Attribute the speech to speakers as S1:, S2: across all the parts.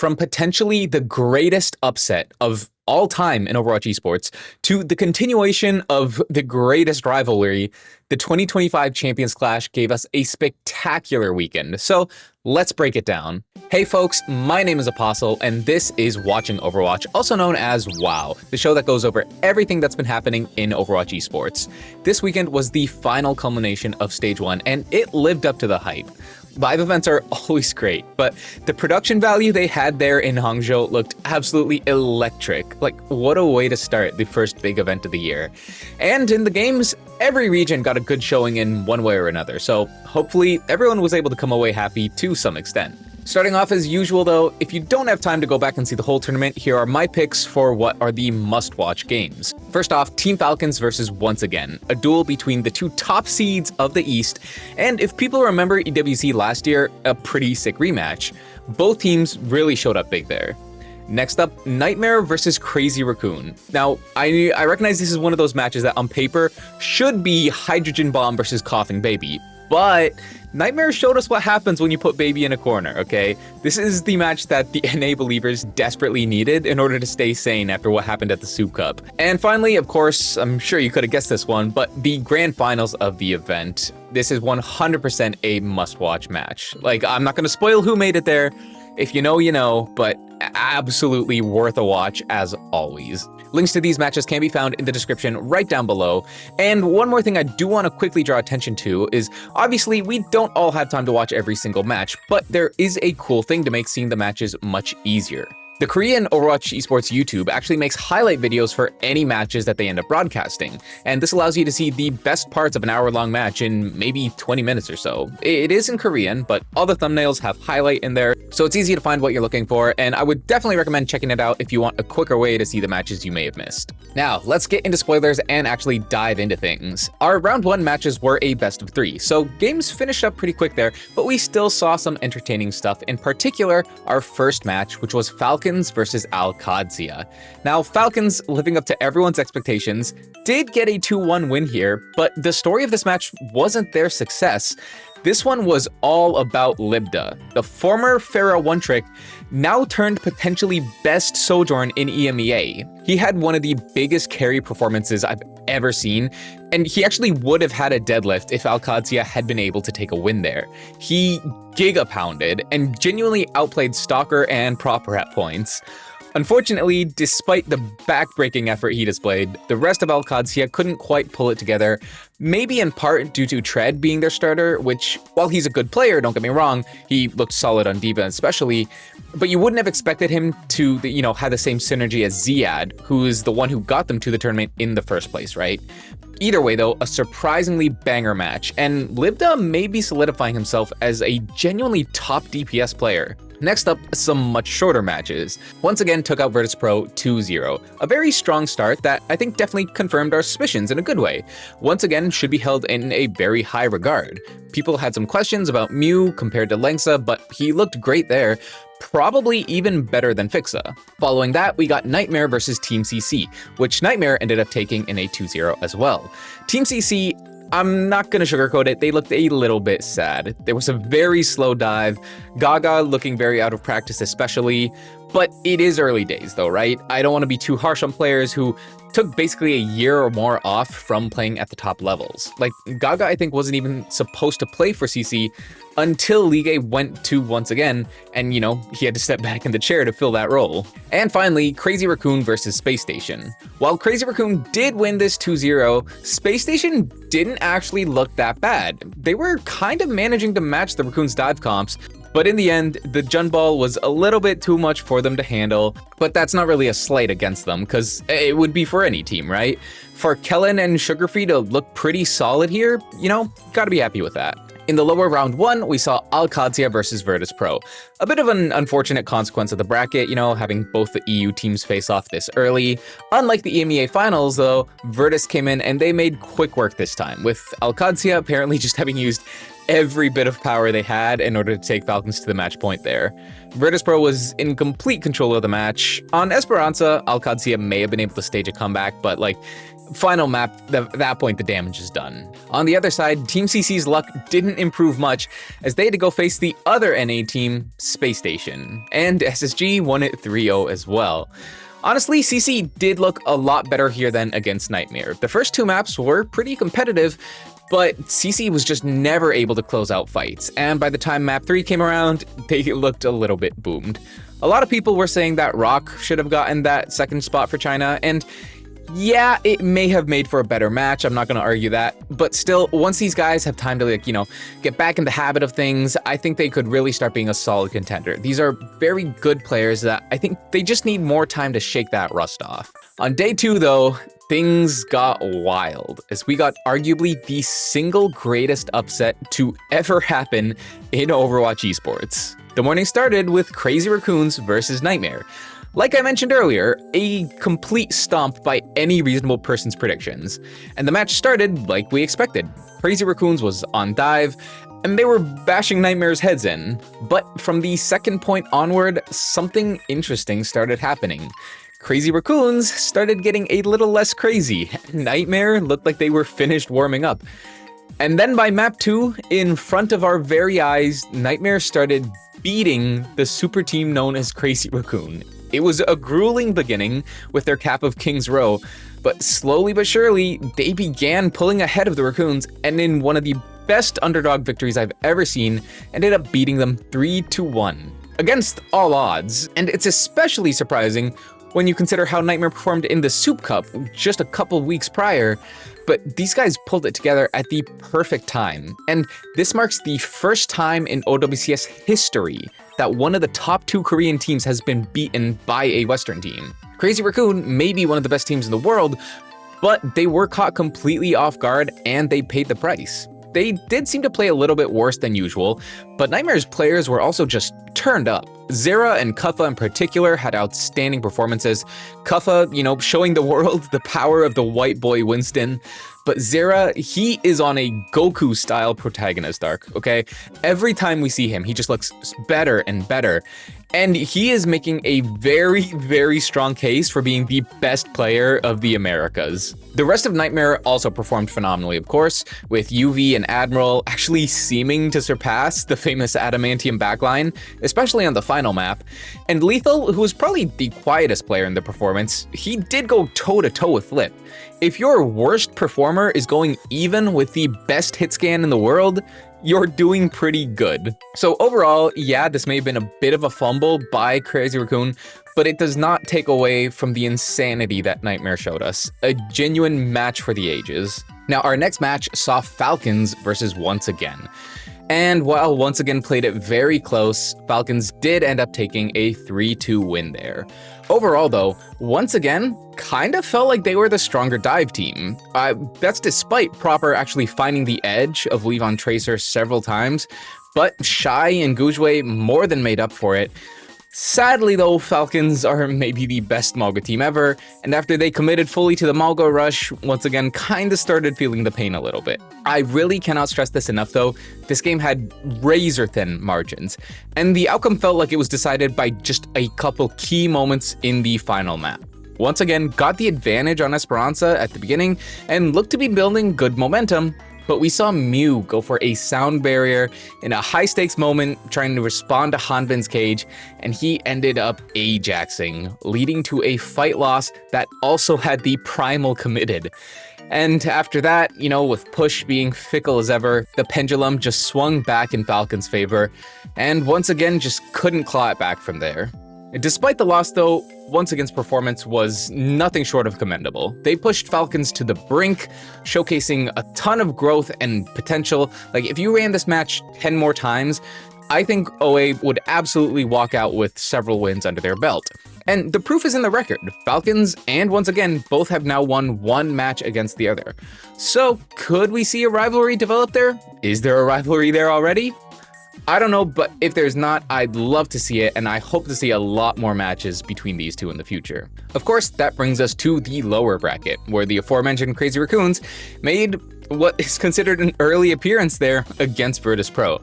S1: From potentially the greatest upset of all time in Overwatch Esports to the continuation of the greatest rivalry, the 2025 Champions Clash gave us a spectacular weekend. So let's break it down. Hey folks, my name is Apostle, and this is Watching Overwatch, also known as WoW, the show that goes over everything that's been happening in Overwatch Esports. This weekend was the final culmination of Stage 1, and it lived up to the hype. Live events are always great, but the production value they had there in Hangzhou looked absolutely electric. Like, what a way to start the first big event of the year. And in the games, every region got a good showing in one way or another, so hopefully everyone was able to come away happy to some extent. Starting off as usual though, if you don't have time to go back and see the whole tournament, here are my picks for what are the must-watch games. First off, Team Falcons versus Once Again, a duel between the two top seeds of the East, and if people remember EWC last year, a pretty sick rematch. Both teams really showed up big there. Next up, Nightmare versus Crazy Raccoon. Now, I recognize this is one of those matches that on paper should be Hydrogen Bomb versus Coughing Baby, but Nightmare showed us what happens when you put Baby in a corner, okay? This is the match that the NA believers desperately needed in order to stay sane after what happened at the Soup Cup. And finally, of course, I'm sure you could have guessed this one, but the grand finals of the event. This is 100% a must-watch match. Like, I'm not gonna spoil who made it there. If you know, you know, but absolutely worth a watch as always. Links to these matches can be found in the description right down below. And one more thing I do want to quickly draw attention to is, obviously, we don't all have time to watch every single match, but there is a cool thing to make seeing the matches much easier. The Korean Overwatch Esports YouTube actually makes highlight videos for any matches that they end up broadcasting, and this allows you to see the best parts of an hour-long match in maybe 20 minutes or so. It is in Korean, but all the thumbnails have highlight in there, so it's easy to find what you're looking for, and I would definitely recommend checking it out if you want a quicker way to see the matches you may have missed. Now, let's get into spoilers and actually dive into things. Our round 1 matches were a best of 3, so games finished up pretty quick there, but we still saw some entertaining stuff, in particular, our first match, which was Falcons versus OWCS. Now, Falcons, living up to everyone's expectations, did get a 2-1 win here, but the story of this match wasn't their success. This one was all about Libda. The former Pharah one-trick now turned potentially best Sojourn in EMEA. He had one of the biggest carry performances I've ever seen, and he actually would have had a deadlift if OWCS had been able to take a win there. He giga-pounded and genuinely outplayed Stalker and Proper at points. Unfortunately, despite the back-breaking effort he displayed, the rest of OWCS couldn't quite pull it together, maybe in part due to Tread being their starter, which, while he's a good player, don't get me wrong, he looked solid on D.Va especially, but you wouldn't have expected him to, have the same synergy as Ziad, who is the one who got them to the tournament in the first place, right? Either way though, a surprisingly banger match, and Libda may be solidifying himself as a genuinely top DPS player. Next up, some much shorter matches. Once again took out Virtus.pro 2-0. A very strong start that I think definitely confirmed our suspicions in a good way. Once again should be held in a very high regard. People had some questions about Mew compared to Lengsa, but he looked great there. Probably even better than Fixa. Following that, we got Nightmare versus Team CC, which Nightmare ended up taking in a 2-0 as well. Team CC, I'm not gonna sugarcoat it, they looked a little bit sad. There was a very slow dive, Gaga looking very out of practice especially, but it is early days though, right? I don't want to be too harsh on players who took basically a year or more off from playing at the top levels. Like, Gaga I think wasn't even supposed to play for CC until Ligue went to Once Again, and he had to step back in the chair to fill that role. And finally, Crazy Raccoon versus Spacestation. While Crazy Raccoon did win this 2-0, Spacestation didn't actually look that bad. They were kind of managing to match the Raccoon's dive comps, but in the end, the Jun Ball was a little bit too much for them to handle, but that's not really a slight against them, because it would be for any team, right? For Kellen and Sugarfree to look pretty solid here, gotta be happy with that. In the lower round 1, we saw OWCS versus Virtus.pro. A bit of an unfortunate consequence of the bracket, having both the EU teams face off this early. Unlike the EMEA finals, though, Virtus came in and they made quick work this time, with OWCS apparently just having used every bit of power they had in order to take Falcons to the match point there. Virtus.pro was in complete control of the match. On Esperanza, OWCS may have been able to stage a comeback, but Final map, at that point the damage is done. On the other side, Team CC's luck didn't improve much as they had to go face the other NA team, Spacestation, and SSG won it 3-0 as well. Honestly, CC did look a lot better here than against Nightmare. The first two maps were pretty competitive, but CC was just never able to close out fights, and by the time map 3 came around, they looked a little bit boomed. A lot of people were saying that Rock should have gotten that second spot for China, and yeah, it may have made for a better match, I'm not going to argue that, but still, once these guys have time to, get back in the habit of things, I think they could really start being a solid contender. These are very good players that I think they just need more time to shake that rust off. On day 2, though, things got wild, as we got arguably the single greatest upset to ever happen in Overwatch Esports. The morning started with Crazy Raccoons versus Nightmare. Like I mentioned earlier, a complete stomp by any reasonable person's predictions. And the match started like we expected. Crazy Raccoons was on dive, and they were bashing Nightmare's heads in. But from the second point onward, something interesting started happening. Crazy Raccoons started getting a little less crazy. Nightmare looked like they were finished warming up. And then by map 2, in front of our very eyes, Nightmare started beating the super team known as Crazy Raccoon. It was a grueling beginning with their cap of King's Row, but slowly but surely, they began pulling ahead of the Raccoons, and in one of the best underdog victories I've ever seen, ended up beating them 3-1. Against all odds, and it's especially surprising when you consider how Nightmare performed in the Soup Cup just a couple weeks prior, but these guys pulled it together at the perfect time. And this marks the first time in OWCS history that one of the top 2 Korean teams has been beaten by a Western team. Crazy Raccoon may be one of the best teams in the world, but they were caught completely off guard and they paid the price. They did seem to play a little bit worse than usual, but Nightmare's players were also just turned up. Zera and Kuffa in particular had outstanding performances. Kuffa, showing the world the power of the white boy Winston. But Zera, he is on a Goku-style protagonist arc, okay? Every time we see him, he just looks better and better. And he is making a very, very strong case for being the best player of the Americas. The rest of Nightmare also performed phenomenally, of course, with UV and Admiral actually seeming to surpass the famous Adamantium backline, especially on the final map. And Lethal, who was probably the quietest player in the performance, he did go toe-to-toe with Flip. If your worst performer is going even with the best hit scan in the world, you're doing pretty good. So overall, yeah, this may have been a bit of a fumble by Crazy Raccoon, but it does not take away from the insanity that Nightmare showed us. A genuine match for the ages. Now, our next match saw Falcons versus Once Again. And while Once Again played it very close, Falcons did end up taking a 3-2 win there. Overall though, Once Again kind of felt like they were the stronger dive team. That's despite Proper actually finding the edge of Levon Tracer several times, but Shy and Gujue more than made up for it. Sadly though, Falcons are maybe the best Malga team ever, and after they committed fully to the Malga rush, Once Again kinda started feeling the pain a little bit. I really cannot stress this enough though, this game had razor thin margins, and the outcome felt like it was decided by just a couple key moments in the final map. Once Again got the advantage on Esperanza at the beginning, and looked to be building good momentum, but we saw Mew go for a sound barrier in a high-stakes moment trying to respond to Hanbin's cage, and he ended up Ajaxing, leading to a fight loss that also had the Primal committed. And after that, with Push being fickle as ever, the pendulum just swung back in Falcon's favor, and Once Again just couldn't claw it back from there. Despite the loss though, Once Again's performance was nothing short of commendable. They pushed Falcons to the brink, showcasing a ton of growth and potential. Like, if you ran this match 10 more times, I think OA would absolutely walk out with several wins under their belt. And the proof is in the record. Falcons and Once Again both have now won one match against the other. So could we see a rivalry develop there? Is there a rivalry there already? I don't know, but if there's not, I'd love to see it, and I hope to see a lot more matches between these two in the future. Of course, that brings us to the lower bracket, where the aforementioned Crazy Raccoons made what is considered an early appearance there against Virtus Pro.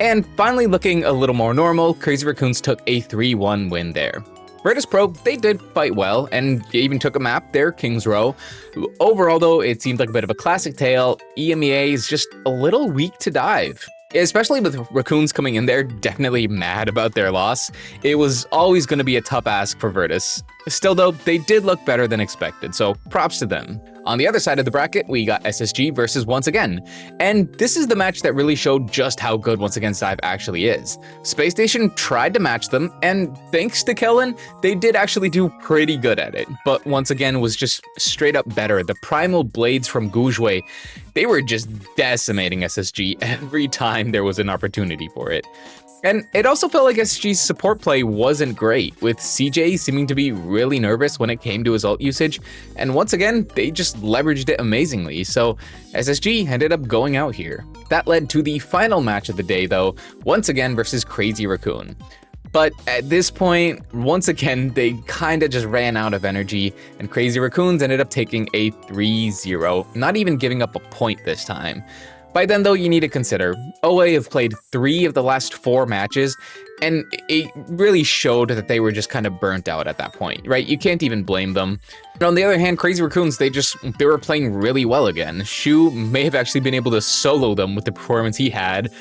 S1: And finally looking a little more normal, Crazy Raccoons took a 3-1 win there. Virtus Pro, they did fight well, and even took a map there, King's Row. Overall, though, it seemed like a bit of a classic tale. EMEA is just a little weak to dive. Especially with Raccoons coming in there, definitely mad about their loss. It was always going to be a tough ask for Virtus. Still though, they did look better than expected, so props to them. On the other side of the bracket, we got SSG versus Once Again. And this is the match that really showed just how good Once Again's dive actually is. Spacestation tried to match them, and thanks to Kellen, they did actually do pretty good at it. But Once Again was just straight up better. The primal blades from Guzhou, they were just decimating SSG every time there was an opportunity for it. And it also felt like SSG's support play wasn't great, with CJ seeming to be really nervous when it came to his ult usage, and once again, they just leveraged it amazingly, so SSG ended up going out here. That led to the final match of the day though, Once Again versus Crazy Raccoon. But at this point, once again, they kinda just ran out of energy, and Crazy Raccoons ended up taking a 3-0, not even giving up a point this time. By then though, you need to consider, OA have played 3 of the last 4 matches, and it really showed that they were just kind of burnt out at that point, right? You can't even blame them. And on the other hand, Crazy Raccoons, they were playing really well again. Shu may have actually been able to solo them with the performance he had.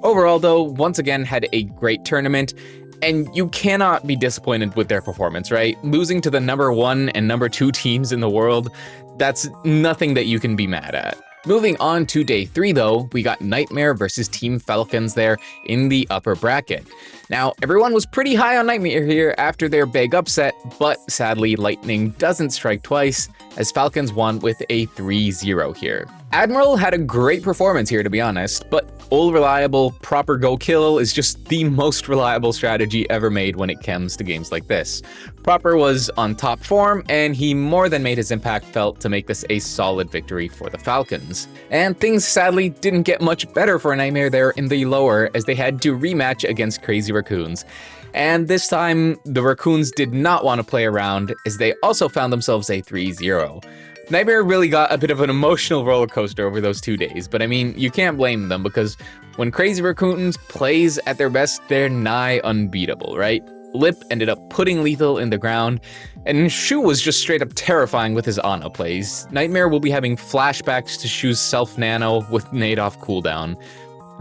S1: Overall though, Once Again had a great tournament, and you cannot be disappointed with their performance, right? Losing to the number 1 and number 2 teams in the world, that's nothing that you can be mad at. Moving on to day 3 though, we got Nightmare versus Team Falcons there in the upper bracket. Now, everyone was pretty high on Nightmare here after their big upset, but sadly, lightning doesn't strike twice, as Falcons won with a 3-0 here. Admiral had a great performance here, to be honest, but all reliable, proper go kill is just the most reliable strategy ever made when it comes to games like this. Proper was on top form, and he more than made his impact felt to make this a solid victory for the Falcons. And things sadly didn't get much better for Nightmare there in the lower, as they had to rematch against Crazy Raccoons. And this time, the Raccoons did not want to play around, as they also found themselves a 3-0. Nightmare really got a bit of an emotional roller coaster over those 2 days, but I mean, you can't blame them because when Crazy Raccoons plays at their best, they're nigh unbeatable, right? Lip ended up putting Lethal in the ground, and Shu was just straight up terrifying with his Ana plays. Nightmare will be having flashbacks to Shu's self-nano with nade off cooldown.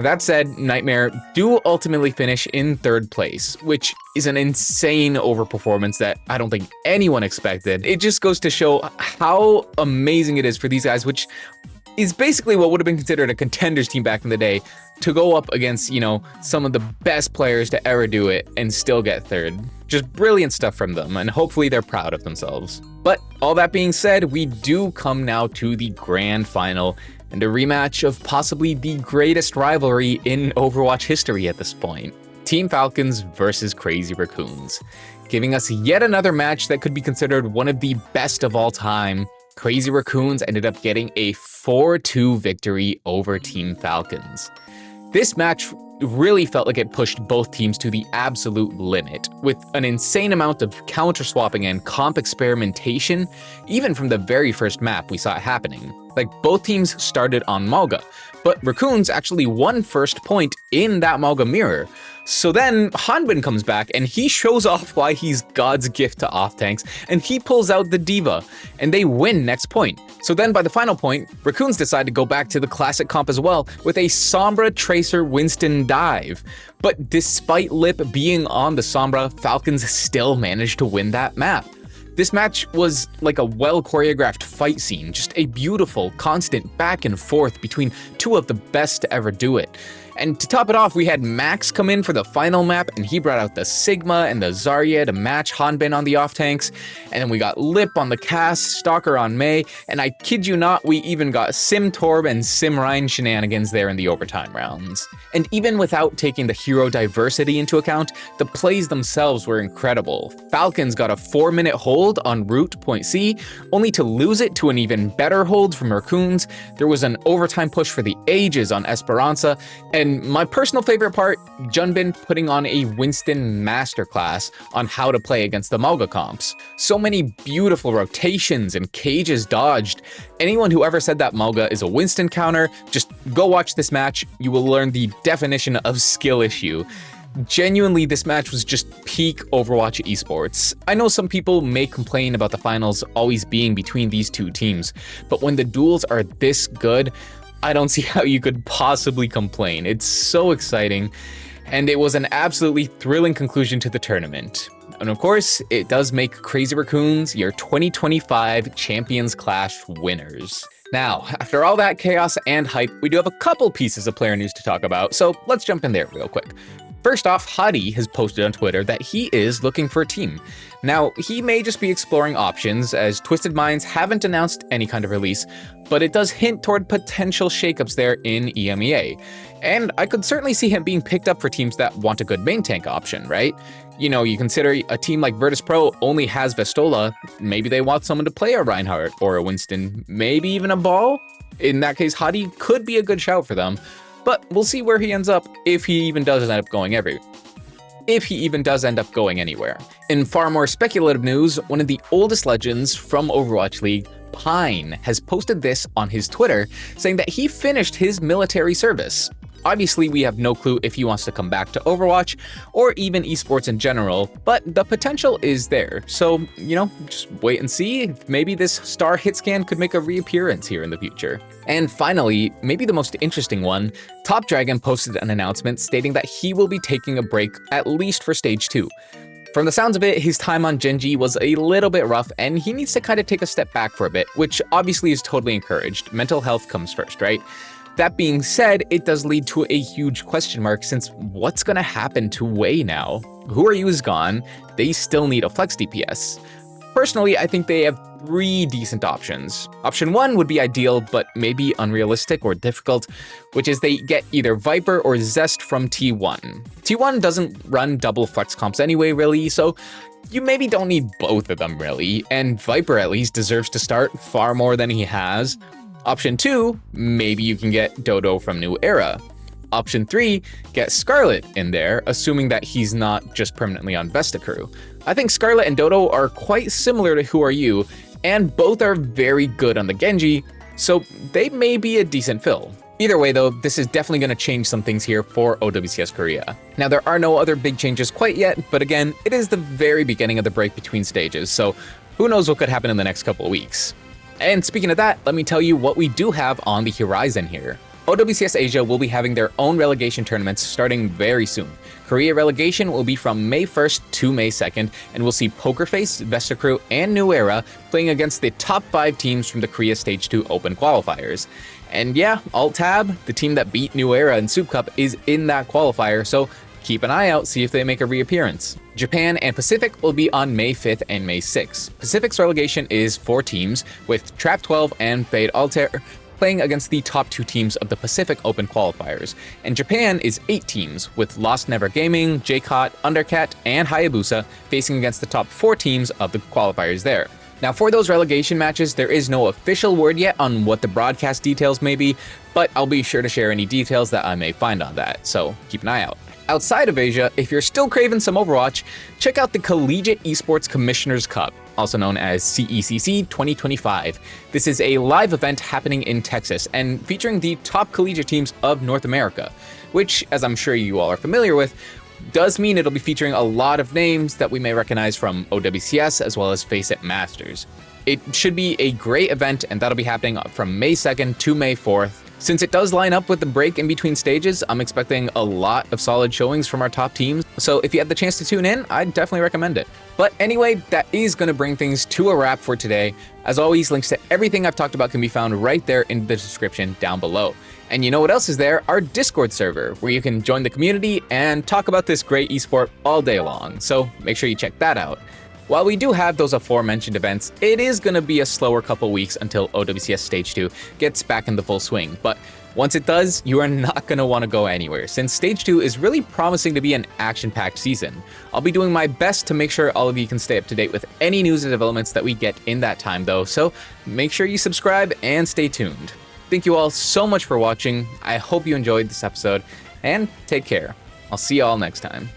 S1: That said, Nightmare do ultimately finish in 3rd place, which is an insane overperformance that I don't think anyone expected. It just goes to show how amazing it is for these guys, which is basically what would have been considered a contenders team back in the day, to go up against, you know, some of the best players to ever do it and still get 3rd. Just brilliant stuff from them, and hopefully they're proud of themselves. But all that being said, we do come now to the grand final, and a rematch of possibly the greatest rivalry in Overwatch history at this point. Team Falcons versus Crazy Raccoons, giving us yet another match that could be considered one of the best of all time. Crazy Raccoons ended up getting a 4-2 victory over Team Falcons. This match really felt like it pushed both teams to the absolute limit, with an insane amount of counter-swapping and comp experimentation, even from the very first map we saw it happening. Like, both teams started on Malga, but Raccoons actually won first point in that Malga mirror. So then Hanbin comes back and he shows off why he's God's gift to off-tanks, and he pulls out the Diva, and they win next point. So then by the final point, Raccoons decide to go back to the classic comp as well with a Sombra Tracer Winston dive. But despite Lip being on the Sombra, Falcons still managed to win that map. This match was like a well-choreographed fight scene, just a beautiful, constant back and forth between 2 of the best to ever do it. And to top it off, we had Max come in for the final map, and he brought out the Sigma and the Zarya to match Hanbin on the off-tanks. And then we got Lip on the cast, Stalker on Mei, and I kid you not, we even got Sim Torb and Sim Ryan shenanigans there in the overtime rounds. And even without taking the hero diversity into account, the plays themselves were incredible. Falcons got a 4-minute hold on route point C, only to lose it to an even better hold from Raccoons. There was an overtime push for the ages on Esperanza, and my personal favorite part, Junbin putting on a Winston masterclass on how to play against the Malga comps. So many beautiful rotations and cages dodged. Anyone who ever said that Malga is a Winston counter, just go watch this match. You will learn the definition of skill issue. Genuinely, this match was just peak Overwatch Esports. I know some people may complain about the finals always being between these two teams, but when the duels are this good, I don't see how you could possibly complain. It's so exciting, and it was an absolutely thrilling conclusion to the tournament. And of course, it does make Crazy Raccoons your 2025 Champions Clash winners. Now, after all that chaos and hype, we do have a couple pieces of player news to talk about, so let's jump in there real quick. First off, Hadi has posted on Twitter that he is looking for a team. Now, he may just be exploring options, as Twisted Minds haven't announced any kind of release, but it does hint toward potential shakeups there in EMEA. And I could certainly see him being picked up for teams that want a good main tank option, right? You know, you consider a team like Virtus Pro only has Vestola, maybe they want someone to play a Reinhardt or a Winston, maybe even a Ball? In that case, Hadi could be a good shout for them. But we'll see where he ends up if he even does end up going anywhere. In far more speculative news, one of the oldest legends from Overwatch League, Pine, has posted this on his Twitter, saying that he finished his military service. Obviously, we have no clue if he wants to come back to Overwatch or even esports in general, but the potential is there. So, you know, just wait and see. Maybe this star hit scan could make a reappearance here in the future. And finally, maybe the most interesting one, Top Dragon posted an announcement stating that he will be taking a break at least for Stage 2. From the sounds of it, his time on Genji was a little bit rough and he needs to kind of take a step back for a bit, which obviously is totally encouraged. Mental health comes first, right? That being said, it does lead to a huge question mark, since what's gonna happen to Wei now? Who Are You is gone, they still need a flex DPS. Personally, I think they have 3 decent options. Option 1 would be ideal, but maybe unrealistic or difficult, which is they get either Viper or Zest from T1. T1 doesn't run double flex comps anyway, really, so you maybe don't need both of them, really, and Viper at least deserves to start far more than he has. Option 2, maybe you can get Dodo from New Era. Option 3, get Scarlet in there, assuming that he's not just permanently on Vesta crew. I think Scarlet and Dodo are quite similar to Who Are You, and both are very good on the Genji, so they may be a decent fill. Either way though, this is definitely going to change some things here for OWCS Korea. Now there are no other big changes quite yet, but again, it is the very beginning of the break between stages, so who knows what could happen in the next couple of weeks. And speaking of that, let me tell you what we do have on the horizon here. OWCS Asia will be having their own relegation tournaments starting very soon. Korea relegation will be from May 1st to May 2nd, and we'll see Pokerface, Vesta Crew, and New Era playing against the top 5 teams from the Korea Stage 2 Open qualifiers. And yeah, Alt-Tab, the team that beat New Era in Soup Cup, is in that qualifier, so keep an eye out, see if they make a reappearance. Japan and Pacific will be on May 5th and May 6th. Pacific's relegation is 4 teams, with Trap 12 and Fade Altair playing against the top 2 teams of the Pacific Open qualifiers. And Japan is 8 teams, with Lost Never Gaming, J-Cot, Undercat, and Hayabusa facing against the top 4 teams of the qualifiers there. Now for those relegation matches, there is no official word yet on what the broadcast details may be, but I'll be sure to share any details that I may find on that, so keep an eye out. Outside of Asia, if you're still craving some Overwatch, check out the Collegiate Esports Commissioner's Cup, also known as CECC 2025. This is a live event happening in Texas and featuring the top collegiate teams of North America, which, as I'm sure you all are familiar with, does mean it'll be featuring a lot of names that we may recognize from OWCS as well as Face It Masters. It should be a great event, and that'll be happening from May 2nd to May 4th. Since it does line up with the break in between stages, I'm expecting a lot of solid showings from our top teams, so if you had the chance to tune in, I'd definitely recommend it. But anyway, that is going to bring things to a wrap for today. As always, links to everything I've talked about can be found right there in the description down below. And you know what else is there? Our Discord server, where you can join the community and talk about this great esport all day long, so make sure you check that out. While we do have those aforementioned events, it is going to be a slower couple weeks until OWCS Stage 2 gets back in the full swing, but once it does, you are not going to want to go anywhere, since Stage 2 is really promising to be an action-packed season. I'll be doing my best to make sure all of you can stay up to date with any news and developments that we get in that time though, so make sure you subscribe and stay tuned. Thank you all so much for watching, I hope you enjoyed this episode, and take care. I'll see you all next time.